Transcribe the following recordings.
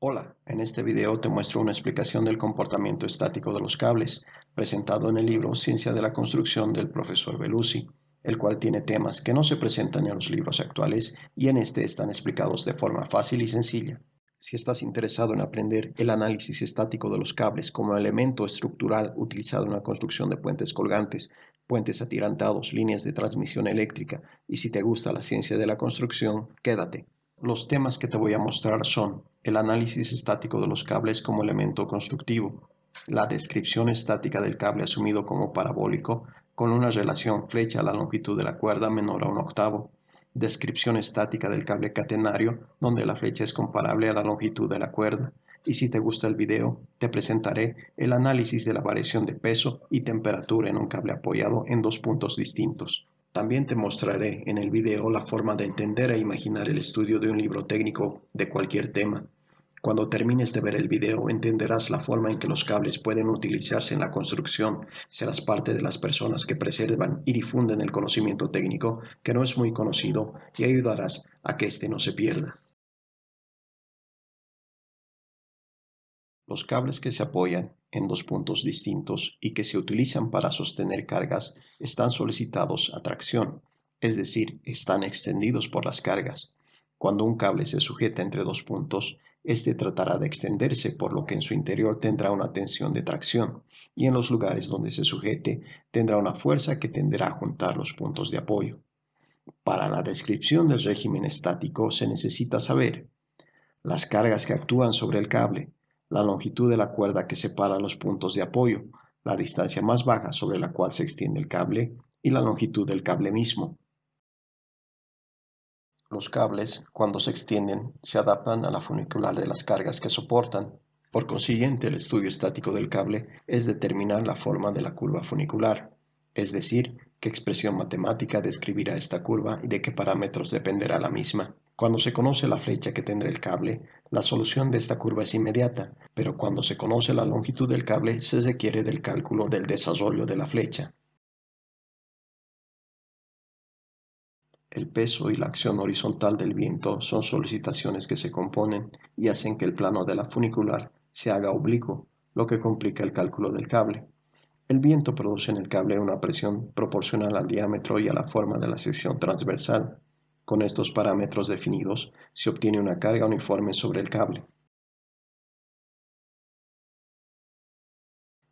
Hola, en este video te muestro una explicación del comportamiento estático de los cables, presentado en el libro Ciencia de la Construcción del profesor Belusi, el cual tiene temas que no se presentan en los libros actuales y en este están explicados de forma fácil y sencilla. Si estás interesado en aprender el análisis estático de los cables como elemento estructural utilizado en la construcción de puentes colgantes, puentes atirantados, líneas de transmisión eléctrica, y si te gusta la ciencia de la construcción, quédate. Los temas que te voy a mostrar son el análisis estático de los cables como elemento constructivo, la descripción estática del cable asumido como parabólico con una relación flecha a la longitud de la cuerda menor a un octavo, descripción estática del cable catenario donde la flecha es comparable a la longitud de la cuerda, y si te gusta el video, te presentaré el análisis de la variación de peso y temperatura en un cable apoyado en dos puntos distintos. También te mostraré en el video la forma de entender e imaginar el estudio de un libro técnico de cualquier tema. Cuando termines de ver el video entenderás la forma en que los cables pueden utilizarse en la construcción, serás parte de las personas que preservan y difunden el conocimiento técnico que no es muy conocido y ayudarás a que éste no se pierda. Los cables que se apoyan en dos puntos distintos y que se utilizan para sostener cargas están solicitados a tracción, es decir, están extendidos por las cargas. Cuando un cable se sujeta entre dos puntos, este tratará de extenderse, por lo que en su interior tendrá una tensión de tracción, y en los lugares donde se sujete tendrá una fuerza que tenderá a juntar los puntos de apoyo. Para la descripción del régimen estático se necesita saber las cargas que actúan sobre el cable, la longitud de la cuerda que separa los puntos de apoyo, la distancia más baja sobre la cual se extiende el cable y la longitud del cable mismo. Los cables, cuando se extienden, se adaptan a la funicular de las cargas que soportan. Por consiguiente, el estudio estático del cable es determinar la forma de la curva funicular, es decir, qué expresión matemática describirá esta curva y de qué parámetros dependerá la misma. Cuando se conoce la flecha que tendrá el cable, la solución de esta curva es inmediata, pero cuando se conoce la longitud del cable, se requiere del cálculo del desarrollo de la flecha. El peso y la acción horizontal del viento son solicitaciones que se componen y hacen que el plano de la funicular se haga oblicuo, lo que complica el cálculo del cable. El viento produce en el cable una presión proporcional al diámetro y a la forma de la sección transversal. Con estos parámetros definidos, se obtiene una carga uniforme sobre el cable.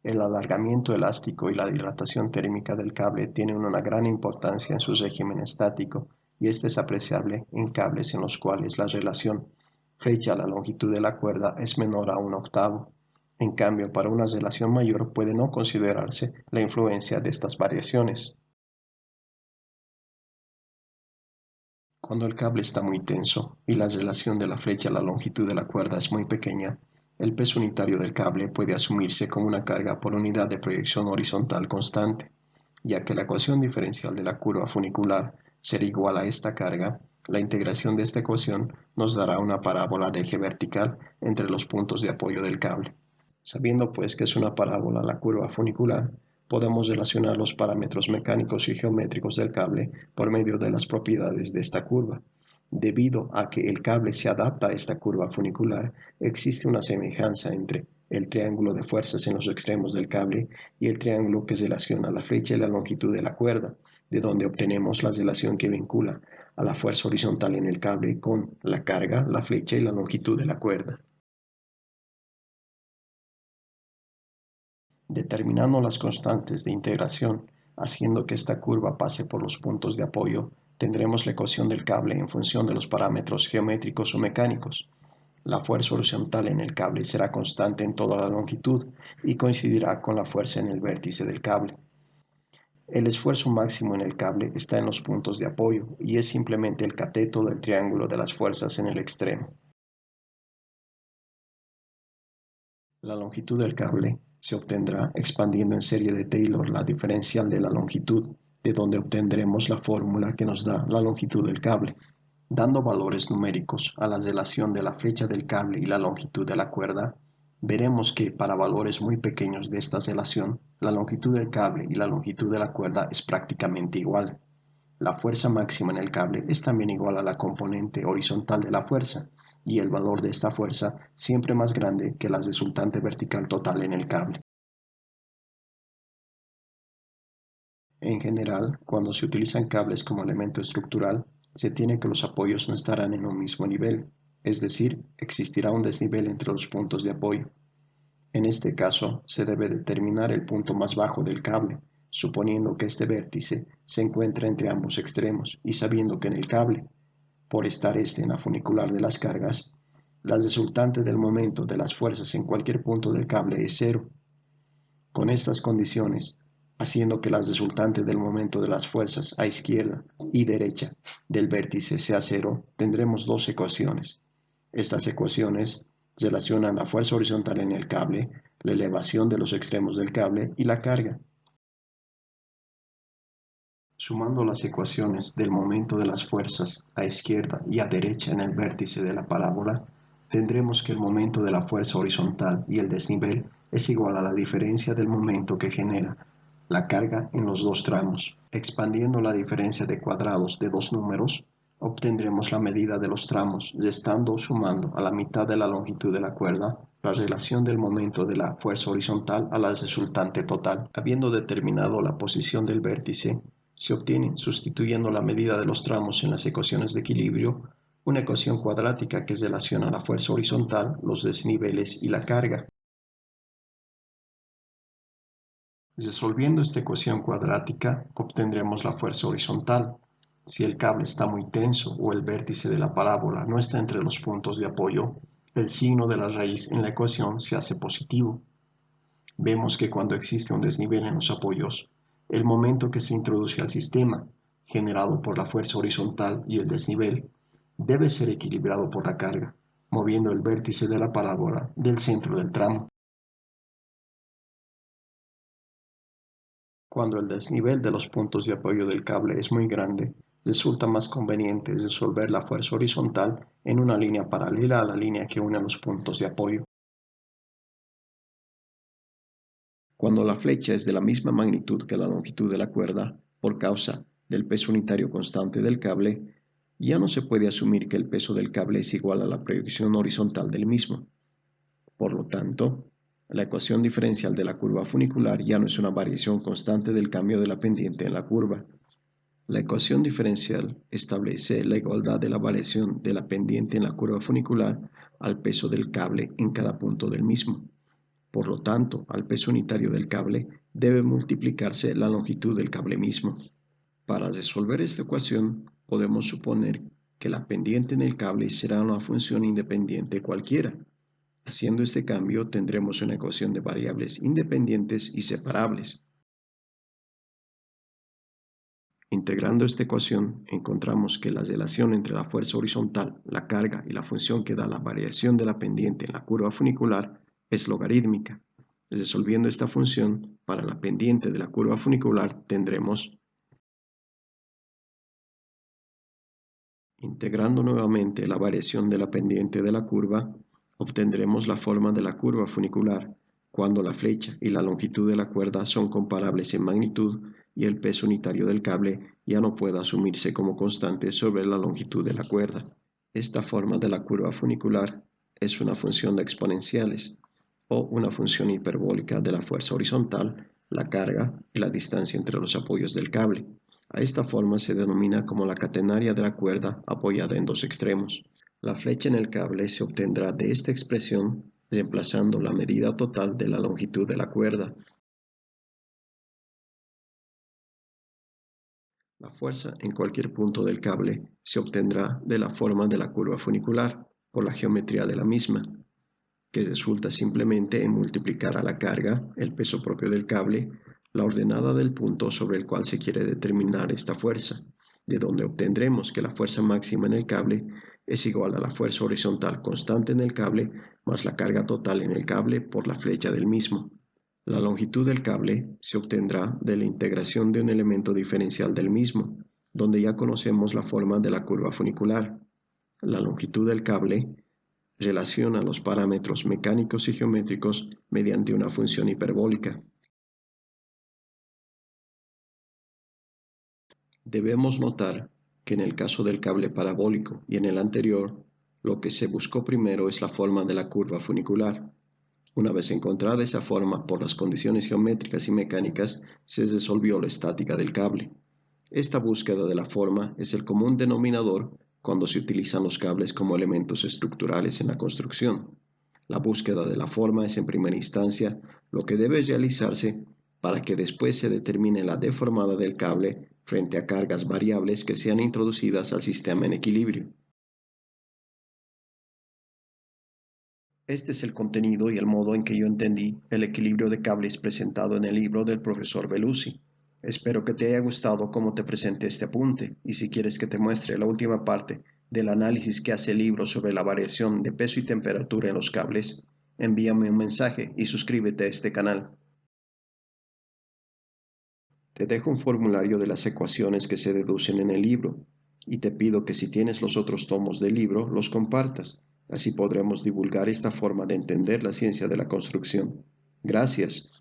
El alargamiento elástico y la dilatación térmica del cable tienen una gran importancia en su régimen estático, y este es apreciable en cables en los cuales la relación flecha a la longitud de la cuerda es menor a un octavo. En cambio, para una relación mayor puede no considerarse la influencia de estas variaciones. Cuando el cable está muy tenso y la relación de la flecha a la longitud de la cuerda es muy pequeña, el peso unitario del cable puede asumirse como una carga por unidad de proyección horizontal constante, ya que la ecuación diferencial de la curva funicular será igual a esta carga. La integración de esta ecuación nos dará una parábola de eje vertical entre los puntos de apoyo del cable. Sabiendo pues que es una parábola la curva funicular, podemos relacionar los parámetros mecánicos y geométricos del cable por medio de las propiedades de esta curva. Debido a que el cable se adapta a esta curva funicular, existe una semejanza entre el triángulo de fuerzas en los extremos del cable y el triángulo que relaciona la flecha y la longitud de la cuerda, de donde obtenemos la relación que vincula a la fuerza horizontal en el cable con la carga, la flecha y la longitud de la cuerda. Determinando las constantes de integración, haciendo que esta curva pase por los puntos de apoyo, tendremos la ecuación del cable en función de los parámetros geométricos o mecánicos. La fuerza horizontal en el cable será constante en toda la longitud y coincidirá con la fuerza en el vértice del cable. El esfuerzo máximo en el cable está en los puntos de apoyo y es simplemente el cateto del triángulo de las fuerzas en el extremo. La longitud del cable se obtendrá expandiendo en serie de Taylor la diferencial de la longitud, de donde obtendremos la fórmula que nos da la longitud del cable. Dando valores numéricos a la relación de la flecha del cable y la longitud de la cuerda, veremos que para valores muy pequeños de esta relación, la longitud del cable y la longitud de la cuerda es prácticamente igual. La fuerza máxima en el cable es también igual a la componente horizontal de la fuerza, y el valor de esta fuerza siempre más grande que la resultante vertical total en el cable. En general, cuando se utilizan cables como elemento estructural, se tiene que los apoyos no estarán en un mismo nivel, es decir, existirá un desnivel entre los puntos de apoyo. En este caso, se debe determinar el punto más bajo del cable, suponiendo que este vértice se encuentra entre ambos extremos y sabiendo que en el cable, por estar este en la funicular de las cargas, la resultante del momento de las fuerzas en cualquier punto del cable es cero. Con estas condiciones, haciendo que la resultante del momento de las fuerzas a izquierda y derecha del vértice sea cero, tendremos dos ecuaciones. Estas ecuaciones relacionan la fuerza horizontal en el cable, la elevación de los extremos del cable y la carga. Sumando las ecuaciones del momento de las fuerzas a izquierda y a derecha en el vértice de la parábola, tendremos que el momento de la fuerza horizontal y el desnivel es igual a la diferencia del momento que genera la carga en los dos tramos. Expandiendo la diferencia de cuadrados de dos números, obtendremos la medida de los tramos, restando o sumando a la mitad de la longitud de la cuerda la relación del momento de la fuerza horizontal a la resultante total. Habiendo determinado la posición del vértice, se obtiene, sustituyendo la medida de los tramos en las ecuaciones de equilibrio, una ecuación cuadrática que relaciona la fuerza horizontal, los desniveles y la carga. Resolviendo esta ecuación cuadrática, obtendremos la fuerza horizontal. Si el cable está muy tenso o el vértice de la parábola no está entre los puntos de apoyo, el signo de la raíz en la ecuación se hace positivo. Vemos que cuando existe un desnivel en los apoyos, el momento que se introduce al sistema, generado por la fuerza horizontal y el desnivel, debe ser equilibrado por la carga, moviendo el vértice de la parábola del centro del tramo. Cuando el desnivel de los puntos de apoyo del cable es muy grande, resulta más conveniente resolver la fuerza horizontal en una línea paralela a la línea que une los puntos de apoyo. Cuando la flecha es de la misma magnitud que la longitud de la cuerda, por causa del peso unitario constante del cable, ya no se puede asumir que el peso del cable es igual a la proyección horizontal del mismo. Por lo tanto, la ecuación diferencial de la curva funicular ya no es una variación constante del cambio de la pendiente en la curva. La ecuación diferencial establece la igualdad de la variación de la pendiente en la curva funicular al peso del cable en cada punto del mismo. Por lo tanto, al peso unitario del cable debe multiplicarse la longitud del cable mismo. Para resolver esta ecuación, podemos suponer que la pendiente en el cable será una función independiente cualquiera. Haciendo este cambio, tendremos una ecuación de variables independientes y separables. Integrando esta ecuación, encontramos que la relación entre la fuerza horizontal, la carga y la función que da la variación de la pendiente en la curva funicular es logarítmica. Resolviendo esta función, para la pendiente de la curva funicular tendremos, integrando nuevamente la variación de la pendiente de la curva, obtendremos la forma de la curva funicular, cuando la flecha y la longitud de la cuerda son comparables en magnitud y el peso unitario del cable ya no puede asumirse como constante sobre la longitud de la cuerda. Esta forma de la curva funicular es una función de exponenciales o una función hiperbólica de la fuerza horizontal, la carga y la distancia entre los apoyos del cable. A esta forma se denomina como la catenaria de la cuerda apoyada en dos extremos. La flecha en el cable se obtendrá de esta expresión reemplazando la medida total de la longitud de la cuerda. La fuerza en cualquier punto del cable se obtendrá de la forma de la curva funicular por la geometría de la misma, que resulta simplemente en multiplicar a la carga, el peso propio del cable, la ordenada del punto sobre el cual se quiere determinar esta fuerza, de donde obtendremos que la fuerza máxima en el cable es igual a la fuerza horizontal constante en el cable más la carga total en el cable por la flecha del mismo. La longitud del cable se obtendrá de la integración de un elemento diferencial del mismo, donde ya conocemos la forma de la curva funicular. La longitud del cable relaciona los parámetros mecánicos y geométricos mediante una función hiperbólica. Debemos notar que en el caso del cable parabólico y en el anterior, Lo que se buscó primero es la forma de la curva funicular. Una vez encontrada esa forma por las condiciones geométricas y mecánicas, se resolvió la estática del cable. Esta búsqueda de la forma es el común denominador cuando se utilizan los cables como elementos estructurales en la construcción. La búsqueda de la forma es en primera instancia lo que debe realizarse para que después se determine la deformada del cable frente a cargas variables que sean introducidas al sistema en equilibrio. Este es el contenido y el modo en que yo entendí el equilibrio de cables presentado en el libro del profesor Belusi. Espero que te haya gustado cómo te presenté este apunte, y si quieres que te muestre la última parte del análisis que hace el libro sobre la variación de peso y temperatura en los cables, envíame un mensaje y suscríbete a este canal. Te dejo un formulario de las ecuaciones que se deducen en el libro, y te pido que si tienes los otros tomos del libro, los compartas. Así podremos divulgar esta forma de entender la ciencia de la construcción. Gracias.